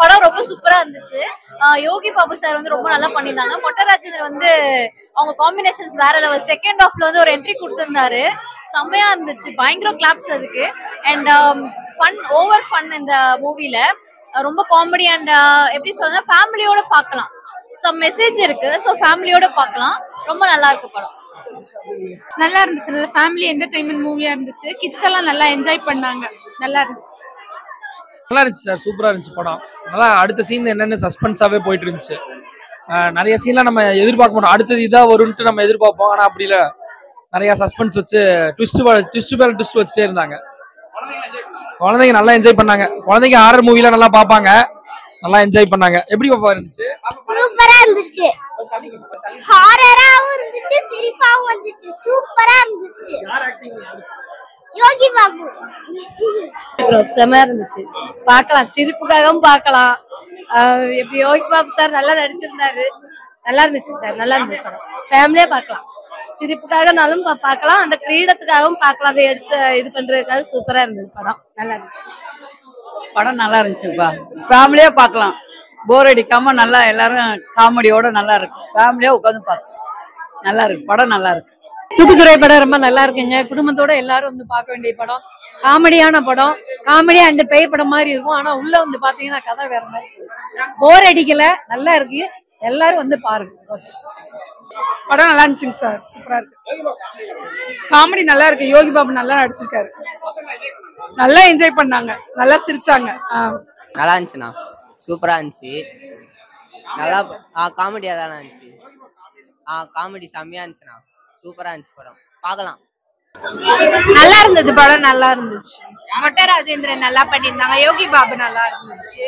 படம் ரொம்ப சூப்பரா இருந்துச்சு. யோகி பாபு சார் வந்து ரொம்ப நல்லா பண்ணியிருந்தாங்க. மொட்டை ராஜேந்திரன் வந்து அவங்க காம்பினேஷன்ஸ் வேற லெவல். செகண்ட் ஹாஃப்ல வந்து ஒரு என்ட்ரி கொடுத்திருந்தாரு, செம்மையா இருந்துச்சு. பயங்கர கிளாப்ஸ் அதுக்கு. அண்ட் ஃபன், ஓவர் ஃபன் இந்த மூவில. ரொம்ப காமெடி அண்ட் எப்படி சொல்றது, ஃபேமிலியோட பார்க்கலாம். சம் மெசேஜ் இருக்கு, ஸோ ஃபேமிலியோட பார்க்கலாம். ரொம்ப நல்லா இருக்கு படம். நல்லா இருந்துச்சு. நல்ல ஃபேமிலி என்டர்டைன்மெண்ட் மூவியா இருந்துச்சு. கிட்ஸ் எல்லாம் நல்லா என்ஜாய் பண்ணாங்க. நல்லா இருந்துச்சு. நல்லா இருந்துச்சு சார், சூப்பரா இருந்துச்சு படம். நல்லா அடுத்த சீன் என்னன்னு சஸ்பென்ஸாவே போயிட்டு இருந்துச்சு. நிறைய சீன்லாம் நம்ம எதிர்பார்க்க மாட்டோம், அடுத்தது இதாக வரும்ட்டு நம்ம எதிர்பார்ப்போம். ஆனால் அப்படி இல்லை, நிறைய சஸ்பென்ஸ் வச்சு ட்விஸ்ட் மேல ட்விஸ்ட் வச்சுட்டே இருந்தாங்க. குழந்தைங்க நல்லா என்ஜாய் பண்ணாங்க. குழந்தைங்க ஹாரர் மூவில நல்லா பார்ப்பாங்க, நல்லா என்ஜாய் பண்ணாங்க. எப்படி பாப்பா இருந்துச்சு? சூப்பரா இருந்துச்சு. ஹாரராவும் இருந்துச்சு, சிரிப்பாவும் இருந்துச்சு. சூப்பரா இருந்துச்சு. யோகி பாபு செமையா இருந்துச்சு. பார்க்கலாம், சிரிப்புக்காகவும் பார்க்கலாம். எப்படி யோகி பாபு சார் நல்லா நடிச்சிருந்தாரு. நல்லா இருந்துச்சு சார், நல்லா இருந்துச்சு படம். ஃபேமிலியா பார்க்கலாம், சிரிப்புக்காகனாலும் பார்க்கலாம், அந்த கிரீடத்துக்காகவும் பார்க்கலாம். அதை எடுத்து இது பண்றதுக்காக சூப்பரா இருந்தது படம். நல்லா இருந்துச்சு. படம் நல்லா இருந்துச்சுப்பா, ஃபேமிலியா பார்க்கலாம். போர் அடிக்காம நல்லா எல்லாரும் காமெடியோட நல்லா இருக்கு. ஃபேமிலியா உட்காந்து பார்க்கலாம், நல்லா இருக்கு படம், நல்லா இருக்கு. தூக்குதுறை படம் ரொம்ப நல்லா இருக்குங்க. குடும்பத்தோட எல்லாரும் வந்து பார்க்க வேண்டிய படம். காமெடியான படம், காமெடி அண்ட் பேய் படம் மாதிரி இருக்கும். ஆனா உள்ள வந்து பாத்தீங்கன்னா கதை வேற மாதிரி, போர் அடிக்கல, நல்லா இருக்கு. எல்லாரும் வந்து பாருங்க. படம் நல்லா இருந்துச்சுங்க சார், சூப்பரா இருக்கு. காமெடி நல்லா இருக்கு. யோகி பாபு நல்லா நடிச்சிருக்காரு, நல்லா என்ஜாய் பண்ணாங்க, நல்லா சிரிச்சாங்க. நல்லா இருந்துச்சுண்ணா, சூப்பரா இருந்துச்சு. நல்லா காமெடியா தானே இருந்துச்சு. காமெடி செம்மையா இருந்துச்சுண்ணா, சூப்பரா இருந்துச்சு படம், பார்க்கலாம். நல்லா இருந்தது படம், நல்லா இருந்துச்சு. மொட்டை ராஜேந்திரன் நல்லா பண்ணியிருந்தாங்க. யோகி பாபு நல்லா இருந்துச்சு.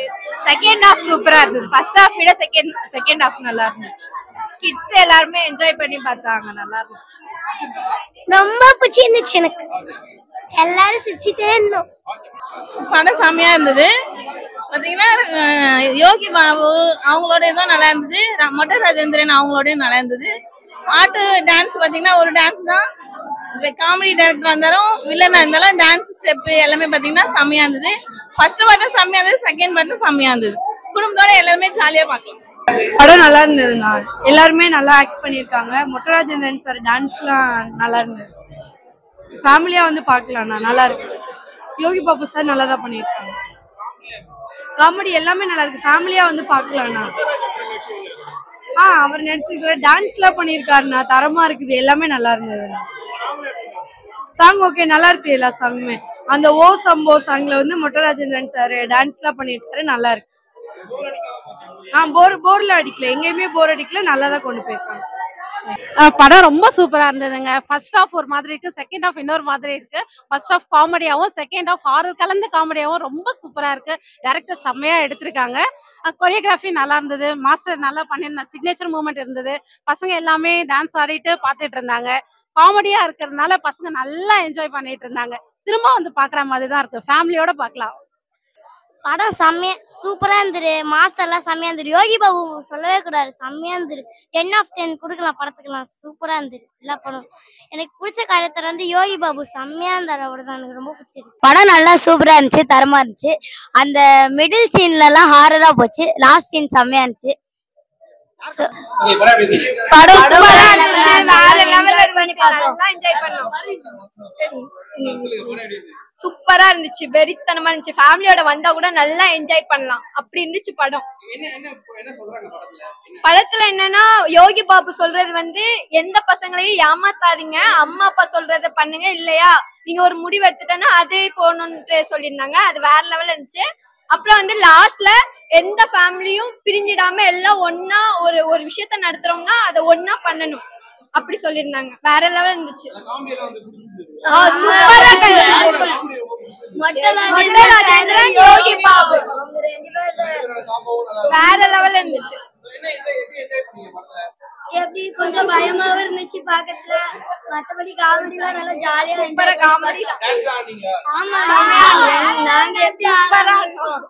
செகண்ட் ஹாஃப் சூப்பரா இருந்தது. ஃபர்ஸ்ட் ஹாஃப் விட செகண்ட் ஹாஃப் நல்லா இருந்துச்சு. கிட்ஸ் எல்லாருமே என்ஜாய் பண்ணி பார்த்தாங்க, நல்லா இருந்துச்சு. ரொம்ப பிடிச்சிருந்துச்சு எனக்கு. எல்லாரும் சிரிச்சுட்டே இருந்தோம். படம் செம்மையா இருந்தது. பாத்தீங்கன்னா யோகி பாபு அவங்களோட இதுவும் நல்லா இருந்தது, மொட்டை ராஜேந்திரன் அவங்களோடய நல்லா இருந்தது. பாட்டு டான்ஸ் பாத்தீங்கன்னா ஒரு டான்ஸ் தான். காமெடி டைரக்டர் இருந்தாலும் வில்லனா இருந்தாலும் டான்ஸ் ஸ்டெப் எல்லாமே பாத்தீங்கன்னா செம்மையா இருந்தது. ஃபர்ஸ்ட் பார்ட்டும் செம்மையா இருந்தது, செகண்ட் பார்ட்டும் செம்மையா இருந்தது. குடும்பத்தோட எல்லாருமே ஜாலியா பார்க்கலாம். படம் நல்லா இருந்ததுண்ணா, எல்லாருமே நல்லா ஆக்ட் பண்ணியிருக்காங்க. மொட்டை ராஜேந்திரன் சார் டான்ஸ்லாம் நல்லா இருந்தது. ஃபேமிலியா வந்து பார்க்கலாம்ண்ணா, நல்லா இருக்கு. யோகி பாபு சார் நல்லா தான் பண்ணியிருக்காங்க. காமெடி எல்லாமே நல்லா இருக்கு, ஃபேமிலியா வந்து பார்க்கலாம்ண்ணா. அவர் நடிச்சிருக்கிற டான்ஸ்லாம் பண்ணியிருக்காருண்ணா, தரமா இருக்குது. எல்லாமே நல்லா இருந்ததுண்ணா. சாங் ஓகே, நல்லா இருக்கு. எல்லா சாங்குமே அந்த ஓ சம்போ சாங்ல வந்து மொட்டை ராஜேந்திரன் சார் டான்ஸ்லாம் பண்ணியிருக்காரு, நல்லா இருக்கு. போர்ல அடிக்கல, எங்கேயுமே போர் அடிக்கல, நல்லா தான் கொண்டு போயிருக்காங்க. படம் ரொம்ப சூப்பரா இருந்ததுங்க. ஃபர்ஸ்ட் ஹாஃப் ஒரு மாதிரி இருக்கு, செகண்ட் ஹாஃப் இன்னொரு மாதிரி இருக்கு. ஃபர்ஸ்ட் ஹாஃப் காமெடியாவும் செகண்ட் ஹாஃப் ஹாரர் கலந்து காமெடியாவும் ரொம்ப சூப்பரா இருக்கு. டைரக்டர் செம்மையா எடுத்திருக்காங்க. கொரியோகிராஃபி நல்லா இருந்தது, மாஸ்டர் நல்லா பண்ணியிருந்தாங்க, சிக்னேச்சர் மூவ்மெண்ட் இருந்தது. பசங்க எல்லாமே டான்ஸ் ஆடிட்டு பார்த்துட்டு இருந்தாங்க. காமெடியா இருக்கிறதுனால பசங்க நல்லா என்ஜாய் பண்ணிட்டு இருந்தாங்க. திரும்ப வந்து பாக்குற மாதிரி தான் இருக்கு, ஃபேமிலியோட பார்க்கலாம். படம் செம்மையா சூப்பரா இருந்தது. மாஸ்டர் எல்லாம் செம்மையா இருந்தது. யோகி பாபு சொல்லவே கூடாது, செம்மையா இருந்தது. 10/10 கொடுக்கலாம் படத்துக்கலாம். சூப்பரா இருந்தது எல்லா படம். எனக்கு பிடிச்ச காரியத்துல வந்து யோகி பாபு செம்மையா இருந்தாரு, அவர்தான் எனக்கு ரொம்ப பிடிச்சிருக்கு. படம் நல்லா சூப்பரா இருந்துச்சு, தரமா இருந்துச்சு. அந்த மிடில் சீன்ல எல்லாம் ஹாரரா போச்சு, லாஸ்ட் சீன் செம்மையா இருந்துச்சு. படம் சூப்பரா இருந்துச்சு, வேற லெவல்ல இருந்துச்சு, நல்லா என்ஜாய் பண்ணோம். சூப்பரா இருந்துச்சு, வெறித்தனமா இருந்துச்சு. ஃபேமிலியோட வந்தா கூட நல்லா என்ஜாய் பண்ணலாம், அப்படி இருந்துச்சு படம். படத்துல என்னன்னா யோகி பாபு சொல்றது வந்து எந்த பசங்களையும் ஏமாத்தாதீங்க, அம்மா அப்பா சொல்றத பண்ணுங்க, இல்லையா நீங்க ஒரு முடிவு எடுத்துட்டேன்னா அதே போகணும்னு சொல்லியிருந்தாங்க. அது வேற லெவல்ல இருந்துச்சு. அப்புறம் வந்து லாஸ்ட்ல எந்த ஃபேமிலியும் பிரிஞ்சிடாம எல்லாம் ஒன்னா ஒரு விஷயத்த நடத்துறோம்னா அதை ஒன்னா பண்ணணும், அப்படி சொல்லியிருந்தாங்க. வேற லெவல் இருந்துச்சு. யோகி பாபு வேற லெவல் இருந்துச்சு. எப்படி கொஞ்சம் பயமாவும் இருந்துச்சு பாக்கச்சுல, மத்தபடி காமெடி எல்லாம் நல்லா ஜாலியா சூப்பரா காமெடி. ஆமா, நாங்க எப்படி சூப்பரா இருக்கும்.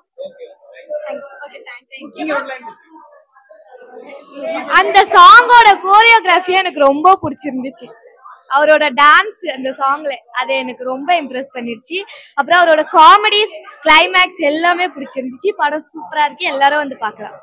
அந்த சாங்கோட கோரியோகிராஃபி எனக்கு ரொம்ப பிடிச்சிருந்துச்சு. அவரோட டான்ஸ் அந்த சாங்ல அது எனக்கு ரொம்ப இம்ப்ரெஸ் பண்ணிருச்சு. அப்புறம் அவரோட காமெடிஸ் கிளைமேக்ஸ் எல்லாமே பிடிச்சிருந்துச்சு. படம் சூப்பரா இருக்கு, எல்லாரும் வந்து பார்க்கலாம்.